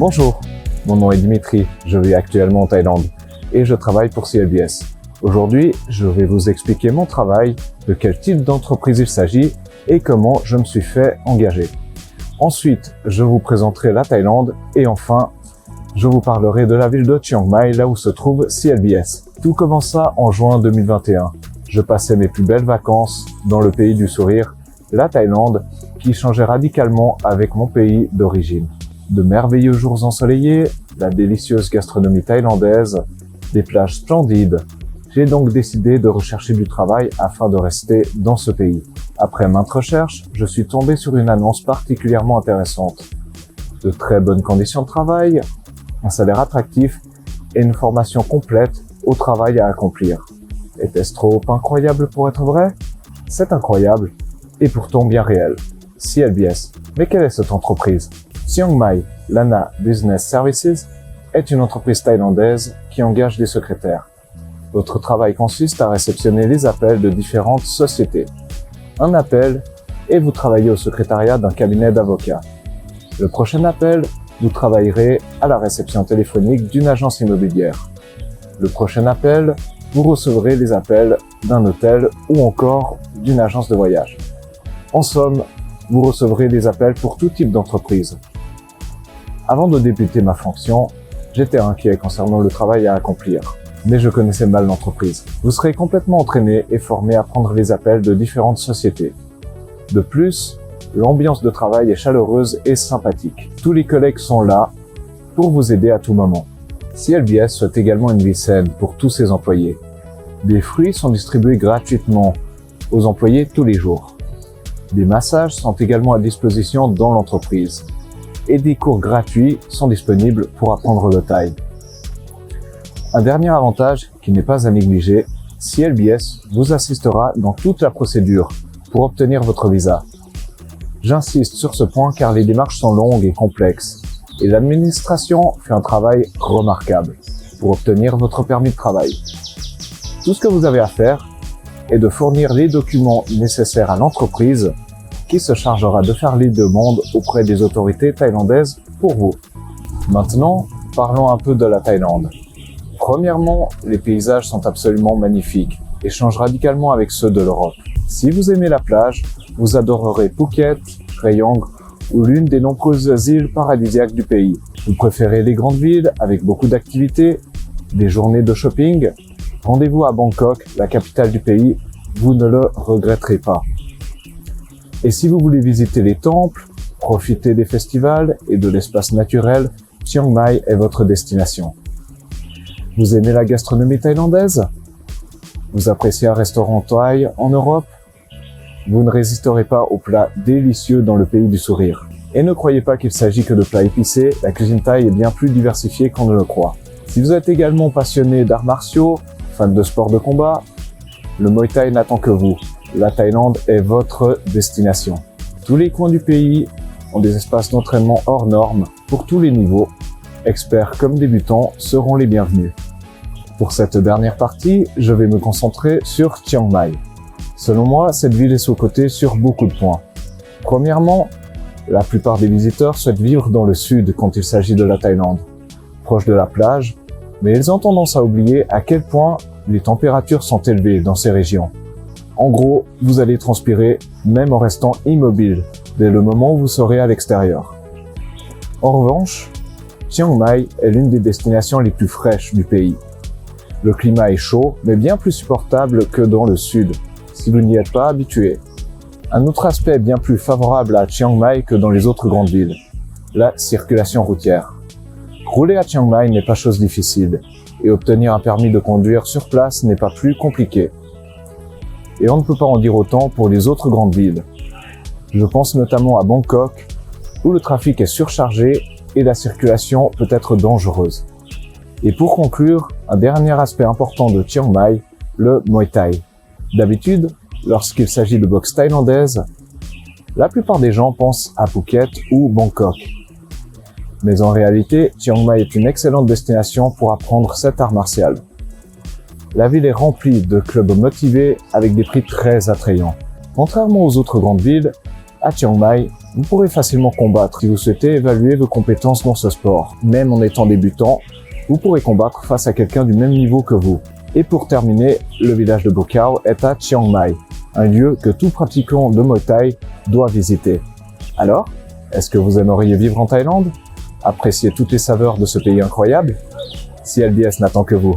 Bonjour, mon nom est Dimitri, je vis actuellement en Thaïlande et je travaille pour CLBS. Aujourd'hui, je vais vous expliquer mon travail, de quel type d'entreprise il s'agit et comment je me suis fait engager. Ensuite, je vous présenterai la Thaïlande et enfin, je vous parlerai de la ville de Chiang Mai, là où se trouve CLBS. Tout commença en juin 2021. Je passais mes plus belles vacances dans le pays du sourire, la Thaïlande, qui changeait radicalement avec mon pays d'origine. De merveilleux jours ensoleillés, la délicieuse gastronomie thaïlandaise, des plages splendides. J'ai donc décidé de rechercher du travail afin de rester dans ce pays. Après maintes recherches, je suis tombé sur une annonce particulièrement intéressante. De très bonnes conditions de travail, un salaire attractif et une formation complète au travail à accomplir. Était-ce trop incroyable pour être vrai? C'est incroyable et pourtant bien réel. CLBS. Mais quelle est cette entreprise? Chiang Mai Lanna Business Services est une entreprise thaïlandaise qui engage des secrétaires. Votre travail consiste à réceptionner les appels de différentes sociétés. Un appel et vous travaillez au secrétariat d'un cabinet d'avocats. Le prochain appel, vous travaillerez à la réception téléphonique d'une agence immobilière. Le prochain appel, vous recevrez les appels d'un hôtel ou encore d'une agence de voyage. En somme, vous recevrez des appels pour tout type d'entreprise. Avant de débuter ma fonction, j'étais inquiet concernant le travail à accomplir, mais je connaissais mal l'entreprise. Vous serez complètement entraîné et formé à prendre les appels de différentes sociétés. De plus, l'ambiance de travail est chaleureuse et sympathique. Tous les collègues sont là pour vous aider à tout moment. CLBS souhaite également une vie saine pour tous ses employés. Des fruits sont distribués gratuitement aux employés tous les jours. Des massages sont également à disposition dans l'entreprise. Et des cours gratuits sont disponibles pour apprendre le thaï. Un dernier avantage qui n'est pas à négliger, CLBS vous assistera dans toute la procédure pour obtenir votre visa. J'insiste sur ce point car les démarches sont longues et complexes et l'administration fait un travail remarquable pour obtenir votre permis de travail. Tout ce que vous avez à faire est de fournir les documents nécessaires à l'entreprise qui se chargera de faire les demandes auprès des autorités thaïlandaises pour vous. Maintenant, parlons un peu de la Thaïlande. Premièrement, les paysages sont absolument magnifiques et changent radicalement avec ceux de l'Europe. Si vous aimez la plage, vous adorerez Phuket, Rayong ou l'une des nombreuses îles paradisiaques du pays. Vous préférez les grandes villes avec beaucoup d'activités, des journées de shopping? Rendez-vous à Bangkok, la capitale du pays, vous ne le regretterez pas. Et si vous voulez visiter les temples, profiter des festivals et de l'espace naturel, Chiang Mai est votre destination. Vous aimez la gastronomie thaïlandaise? Vous appréciez un restaurant thaï en Europe? Vous ne résisterez pas aux plats délicieux dans le pays du sourire. Et ne croyez pas qu'il s'agit que de plats épicés, la cuisine thaï est bien plus diversifiée qu'on ne le croit. Si vous êtes également passionné d'arts martiaux, fan de sport de combat, le Muay Thai n'attend que vous. La Thaïlande est votre destination. Tous les coins du pays ont des espaces d'entraînement hors normes pour tous les niveaux. Experts comme débutants seront les bienvenus. Pour cette dernière partie, je vais me concentrer sur Chiang Mai. Selon moi, cette ville est sous-cotée sur beaucoup de points. Premièrement, la plupart des visiteurs souhaitent vivre dans le sud quand il s'agit de la Thaïlande, proche de la plage, mais ils ont tendance à oublier à quel point les températures sont élevées dans ces régions. En gros, vous allez transpirer même en restant immobile dès le moment où vous serez à l'extérieur. En revanche, Chiang Mai est l'une des destinations les plus fraîches du pays. Le climat est chaud, mais bien plus supportable que dans le sud, si vous n'y êtes pas habitué. Un autre aspect bien plus favorable à Chiang Mai que dans les autres grandes villes, la circulation routière. Rouler à Chiang Mai n'est pas chose difficile, et obtenir un permis de conduire sur place n'est pas plus compliqué. Et on ne peut pas en dire autant pour les autres grandes villes. Je pense notamment à Bangkok, où le trafic est surchargé et la circulation peut être dangereuse. Et pour conclure, un dernier aspect important de Chiang Mai, le Muay Thai. D'habitude, lorsqu'il s'agit de boxe thaïlandaise, la plupart des gens pensent à Phuket ou Bangkok. Mais en réalité, Chiang Mai est une excellente destination pour apprendre cet art martial. La ville est remplie de clubs motivés avec des prix très attrayants. Contrairement aux autres grandes villes, à Chiang Mai, Vous pourrez facilement combattre si vous souhaitez évaluer vos compétences dans ce sport. Même en étant débutant, vous pourrez combattre face à quelqu'un du même niveau que vous. Et pour terminer, le village de Bokao est à Chiang Mai, un lieu que tout pratiquant de Muay Thai doit visiter. Alors, est-ce que vous aimeriez vivre en Thaïlande? Apprécier toutes les saveurs de ce pays incroyable? CLBS n'attend que vous.